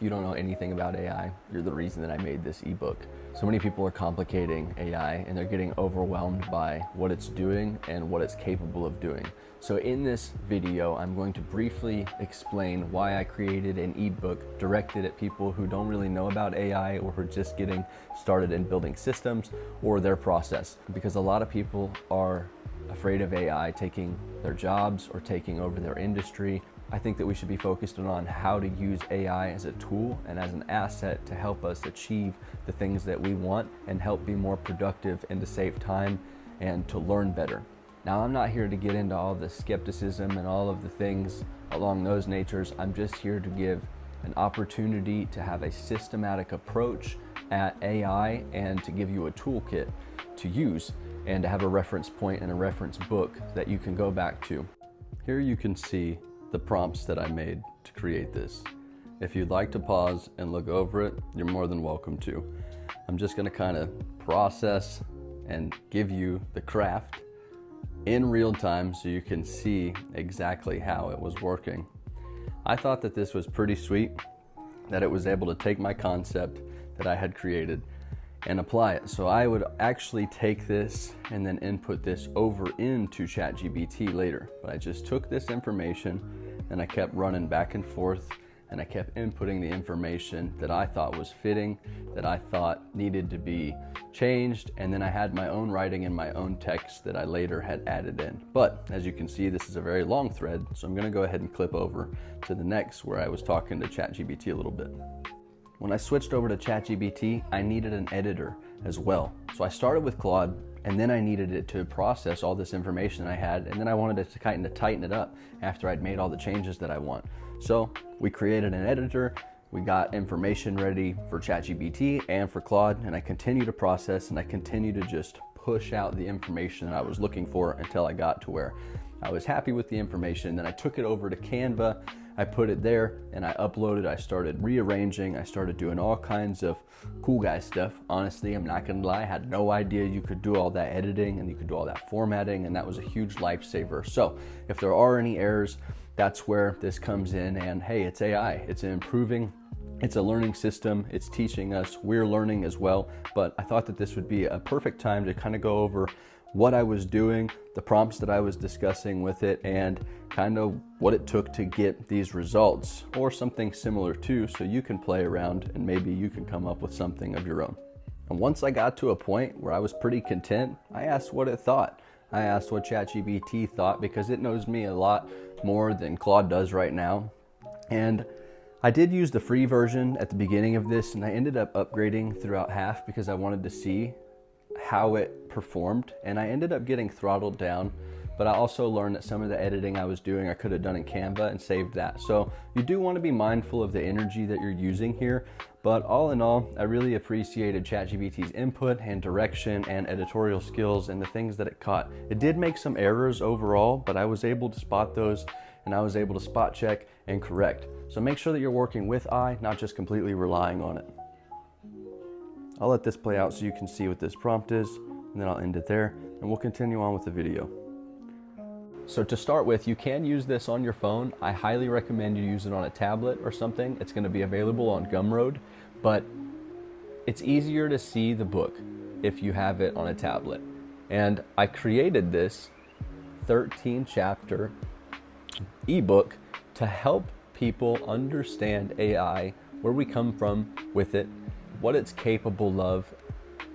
you don't know anything about AI, you're the reason that I made this ebook. So many people are complicating AI and they're getting overwhelmed by what it's doing and what it's capable of doing. So in this video, I'm going to briefly explain why I created an ebook directed at people who don't really know about AI or who are just getting started in building systems or their process. Because a lot of people are afraid of AI taking their jobs or taking over their industry. I think that we should be focused on how to use AI as a tool and as an asset to help us achieve the things that we want and help be more productive and to save time and to learn better. Now, I'm not here to get into all the skepticism and all of the things along those natures. I'm just here to give an opportunity to have a systematic approach at AI and to give you a toolkit to use and to have a reference point and a reference book that you can go back to. Here you can see the prompts that I made to create this. If you'd like to pause and look over it, you're more than welcome to. I'm just gonna kind of process and give you the craft in real time so you can see exactly how it was working. I thought that this was pretty sweet, that it was able to take my concept that I had created and apply it. So I would actually take this and then input this over into ChatGPT later. But I just took this information and I kept running back and forth and I kept inputting the information that I thought was fitting, that I thought needed to be changed, and then I had my own writing and my own text that I later had added in. But as you can see, this is a very long thread, so I'm gonna go ahead and clip over to the next where I was talking to ChatGPT a little bit. When I switched over to ChatGPT, I needed an editor as well. So I started with Claude, and then I needed it to process all this information I had, and then I wanted it to kind of tighten it up after I'd made all the changes that I want. So we created an editor, we got information ready for ChatGPT and for Claude, and I continue to process and I continue to just push out the information that I was looking for until I got to where I was happy with the information. Then I took it over to Canva, I put it there and I uploaded, I started rearranging, I started doing all kinds of cool guy stuff. Honestly, I'm not gonna lie, I had no idea you could do all that editing and you could do all that formatting, and that was a huge lifesaver. So if there are any errors, that's where this comes in. And hey, it's AI, it's improving, it's a learning system, it's teaching us, we're learning as well. But I thought that this would be a perfect time to kind of go over what I was doing, the prompts that I was discussing with it, and kind of what it took to get these results or something similar too, so you can play around and maybe you can come up with something of your own. And once I got to a point where I was pretty content, I asked what it thought. I asked what ChatGPT thought because it knows me a lot more than Claude does right now. And I did use the free version at the beginning of this, and I ended up upgrading throughout half because I wanted to see how it performed, and I ended up getting throttled down. But I also learned that some of the editing I was doing I could have done in Canva and saved that. So you do want to be mindful of the energy that you're using here. But all in all, I really appreciated ChatGPT's input and direction and editorial skills and the things that it caught. It did make some errors overall, but I was able to spot those and I was able to spot check and correct. So make sure that you're working with AI, not just completely relying on it. I'll let this play out so you can see what this prompt is, and then I'll end it there and we'll continue on with the video. So to start with, you can use this on your phone. I highly recommend you use it on a tablet or something. It's going to be available on Gumroad, but it's easier to see the book if you have it on a tablet. And I created this 13 chapter ebook to help people understand AI, where we come from with it, what it's capable of,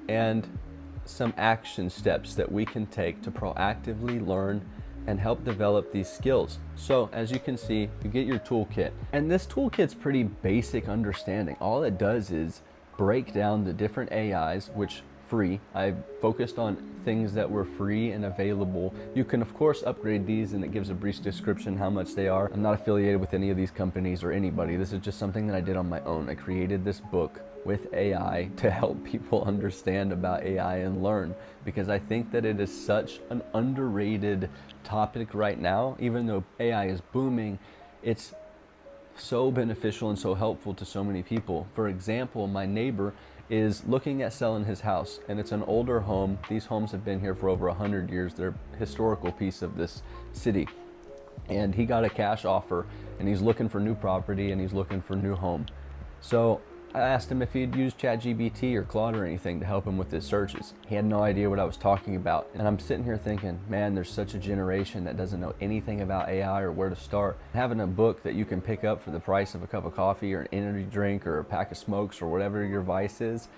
and some action steps that we can take to proactively learn and help develop these skills. So as you can see, you get your toolkit, and this toolkit's pretty basic understanding. All it does is break down the different AIs, which free. I focused on things that were free and available. You can of course upgrade these, and it gives a brief description how much they are. I'm not affiliated with any of these companies or anybody. This is just something that I did on my own. I created this book with AI to help people understand about AI and learn, because I think that it is such an underrated topic right now. Even though AI is booming, it's so beneficial and so helpful to so many people. For example, my neighbor is looking at selling his house, and it's an older home. These homes have been here for over 100 years. They're a historical piece of this city. And he got a cash offer, and he's looking for new property and he's looking for new home. So I asked him if he'd used ChatGPT or Claude or anything to help him with his searches. He had no idea what I was talking about. And I'm sitting here thinking, man, there's such a generation that doesn't know anything about AI or where to start. Having a book that you can pick up for the price of a cup of coffee or an energy drink or a pack of smokes or whatever your vice is,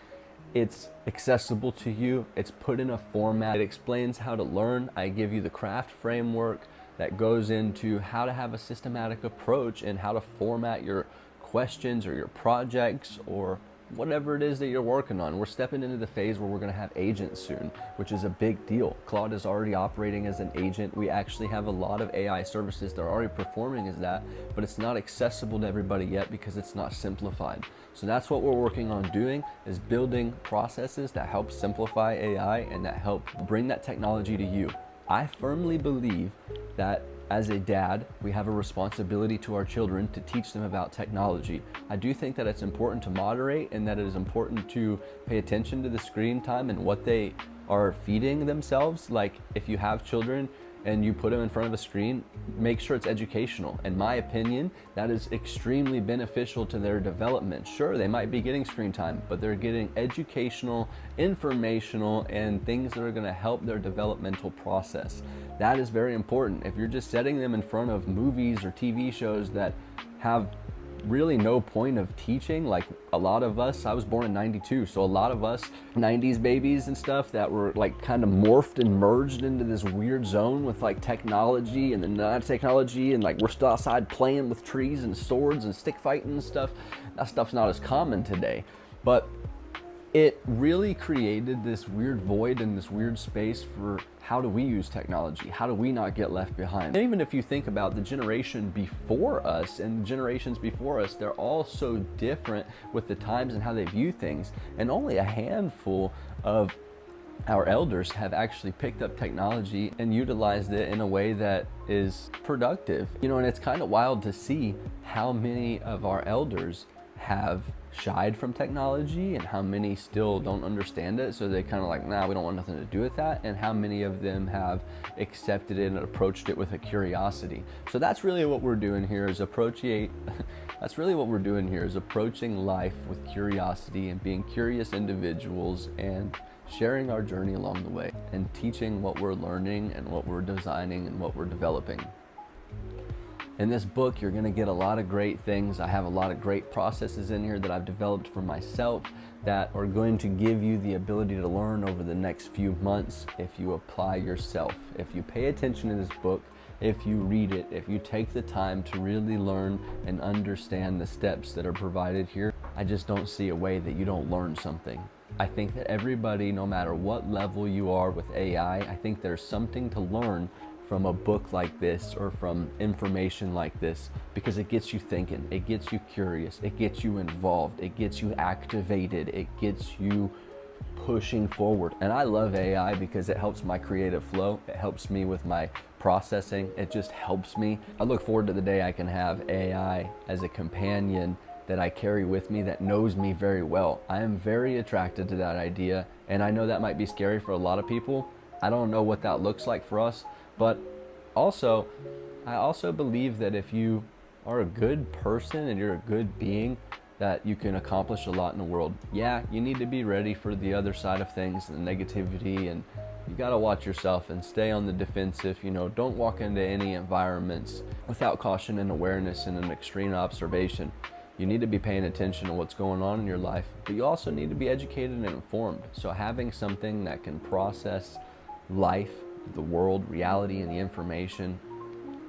it's accessible to you. It's put in a format. It explains how to learn. I give you the craft framework that goes into how to have a systematic approach and how to format your questions or your projects or whatever it is that you're working on. We're stepping into the phase where we're going to have agents soon, which is a big deal. Claude is already operating as an agent. We actually have a lot of AI services that are already performing as that, but it's not accessible to everybody yet because it's not simplified. So that's what we're working on doing, is building processes that help simplify AI and that help bring that technology to you. I firmly believe that as a dad, we have a responsibility to our children to teach them about technology. I do think that it's important to moderate and that it is important to pay attention to the screen time and what they are feeding themselves. Like if you have children and you put them in front of a screen, make sure it's educational. In my opinion, that is extremely beneficial to their development. Sure, they might be getting screen time, but they're getting educational, informational, and things that are gonna help their developmental process. That is very important. If you're just setting them in front of movies or TV shows that have really no point of teaching, like a lot of us, I was born in 92, so a lot of us 90s babies and stuff that were like kind of morphed and merged into this weird zone with like technology and then not technology, and like we're still outside playing with trees and swords and stick fighting and stuff. That stuff's not as common today, but it really created this weird void and this weird space for how do we use technology? How do we not get left behind? And even if you think about the generation before us and the generations before us, they're all so different with the times and how they view things. And only a handful of our elders have actually picked up technology and utilized it in a way that is productive. You know, and it's kind of wild to see how many of our elders have shied from technology and how many still don't understand it, so they kind of like, nah, we don't want nothing to do with that, and how many of them have accepted it and approached it with a curiosity. So that's really what we're doing here, is approaching life with curiosity and being curious individuals and sharing our journey along the way and teaching what we're learning and what we're designing and what we're developing. In this book, you're gonna get a lot of great things. I have a lot of great processes in here that I've developed for myself that are going to give you the ability to learn over the next few months if you apply yourself. If you pay attention to this book, if you read it, if you take the time to really learn and understand the steps that are provided here, I just don't see a way that you don't learn something. I think that everybody, no matter what level you are with AI, I think there's something to learn from a book like this or from information like this, because it gets you thinking, it gets you curious, it gets you involved, it gets you activated, it gets you pushing forward. And I love AI because it helps my creative flow, it helps me with my processing, it just helps me. I look forward to the day I can have AI as a companion that I carry with me that knows me very well. I am very attracted to that idea, and I know that might be scary for a lot of people. I don't know what that looks like for us. But also, I also believe that if you are a good person and you're a good being, that you can accomplish a lot in the world. Yeah, you need to be ready for the other side of things and the negativity, and you gotta watch yourself and stay on the defensive. You know, don't walk into any environments without caution and awareness and an extreme observation. You need to be paying attention to what's going on in your life, but you also need to be educated and informed. So having something that can process life, the world, reality, and the information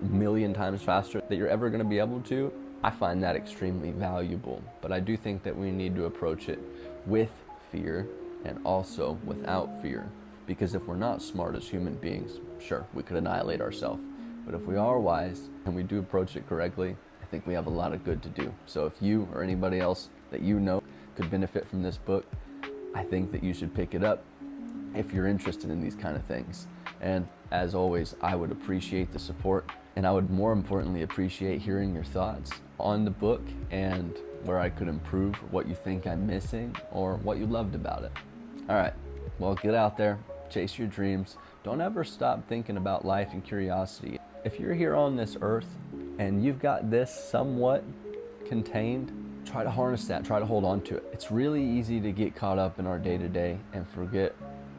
a million times faster that you're ever going to be able to, I find that extremely valuable. But I do think that we need to approach it with fear and also without fear, because if we're not smart as human beings, sure, we could annihilate ourselves. But if we are wise and we do approach it correctly, I think we have a lot of good to do. So if you or anybody else that you know could benefit from this book, I think that you should pick it up if you're interested in these kind of things. And as always, I would appreciate the support, and I would more importantly appreciate hearing your thoughts on the book and where I could improve, what you think I'm missing, or what you loved about it. All right, well, get out there, chase your dreams. Don't ever stop thinking about life and curiosity. If you're here on this earth and you've got this somewhat contained, try to harness that, try to hold on to it. It's really easy to get caught up in our day-to-day and forget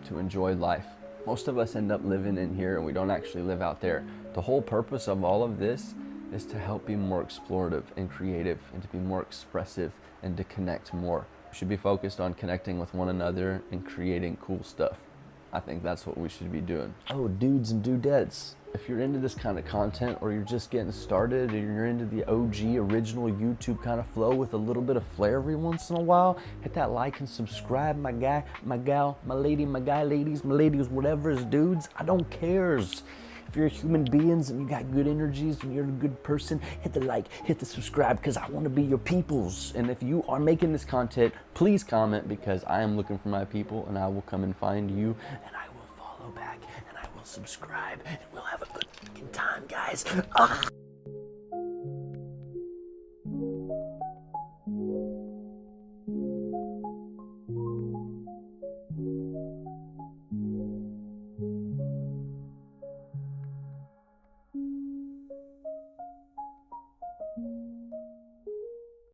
to enjoy life. Most of us end up living in here and we don't actually live out there. The whole purpose of all of this is to help be more explorative and creative and to be more expressive and to connect more. We should be focused on connecting with one another and creating cool stuff. I think that's what we should be doing. Oh, dudes and dudettes, if you're into this kind of content or you're just getting started or you're into the OG original YouTube kind of flow with a little bit of flair every once in a while, hit that like and subscribe, my guy, my gal, my lady, my guy, ladies, my ladies, whatever is dudes, I don't cares. If you're human beings and you got good energies and you're a good person, hit the like, hit the subscribe, because I want to be your peoples. And if you are making this content, please comment, because I am looking for my people and I will come and find you and I will follow back and I will subscribe and we'll have a good time, guys.